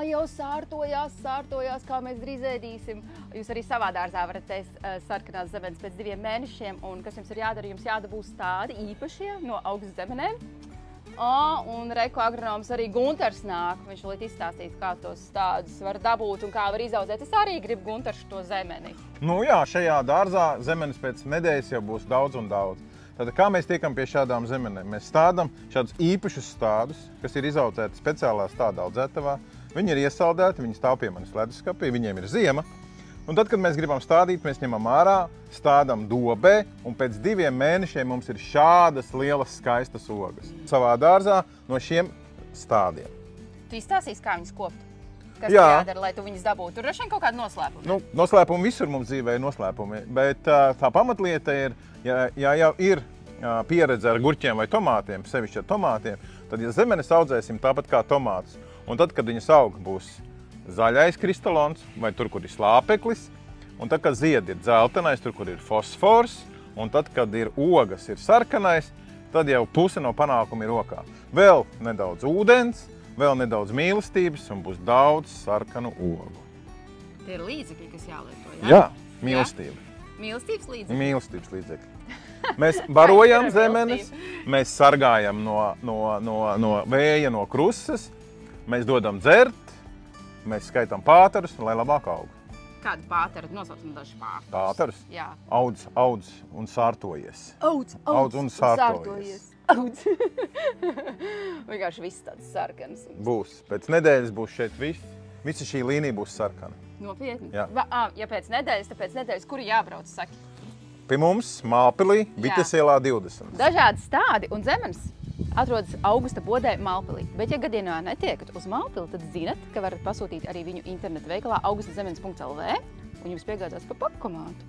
Jau sārtojās, kā mēs drīz ēdīsim. Jūs arī savā dārzā varat ēst sarkanās zemenes pēc 2 mēnešiem. Un kas jums ir jādara? Jums jādabūs tādi īpašie no augstas zemenēm. Un reko agronoms arī Gunters nāk. Viņš vēl izstāstīs, kā tos stādus var dabūt un kā var izaudzēt. Es arī gribu Gunters to zemeni. Nu jā, šajā dārzā zemenes pēc nedēļas jau būs daudz un daudz. Tātad, kā mēs tiekam pie šādām zemenēm? Mēs stādam šādus īpašus stādus, kas ir izaudzēti speciālā stāda audzētavā. Viņi ir iesaldēti, viņi stāv pie manis leduskapī, viņiem ir ziema. Un tad, kad mēs gribam stādīt, mēs ņemam ārā, stādam dobē, un pēc 2 mēnešiem mums ir šādas lielas, skaistas ogas. Savā dārzā no šiem stādiem. Tu izstāstīsi, kā viņas kopt? Kas jādara, lai tu viņas dabūtu? Tur droši vien kaut kāda noslēpuma. Nu, noslēpumi visur mums dzīvē ir noslēpumi, bet tā pamatlieta ir, ja jau ir pieredze ar gurķiem vai tomātiem, sevišķi ar tomātiem, tad, ja zemenes audzēsim tāpat kā tomātus, un tad, kad viņas aug, būs zaļais kristalons, vai tur, kur ir slāpeklis, un tad, kad ziedi ir dzeltenais, tur, kur ir fosfors, un tad, kad ir ogas, ir sarkanais, tad jau puse no panākuma ir rokā. Vēl nedaudz ūdens, vēl nedaudz mīlestības, un būs daudz sarkanu ogu. Tie ir līdzekļi, kas jālieto, jā? Jā, mīlestība. Mīlestības līdzekļi? Mīlestības līdzekļi. Mēs barojam zemenes, mēs sargājam no vēja, no krusas, mēs dodam dzert, mēs skaitam pāterus, lai labāk aug. Kādu pāteru? Nosaucam daži pāterus. Pāterus? Jā. Audz un sārtojies. Audz un sārtojies. Audz. Vienkārši viss tāds sarkans. Būs. Pēc nedēļas būs šeit viss. Visa šī līnija būs sarkana. Nopietni? Jā. Ja pēc nedēļas, tad pēc nedēļas, kuri jābrauc, saki? Pie mums Mālpilī, Vites ielā 20. Dažādi stádi un zemenes atrodas Augusta bodē Mālpilī. Bet, ja gadienā netiekat uz Mālpili, tad zinat, ka varat pasūtīt arī viņu internetu veikalā augustazemenes.lv un jums piegādās pa pakomātu.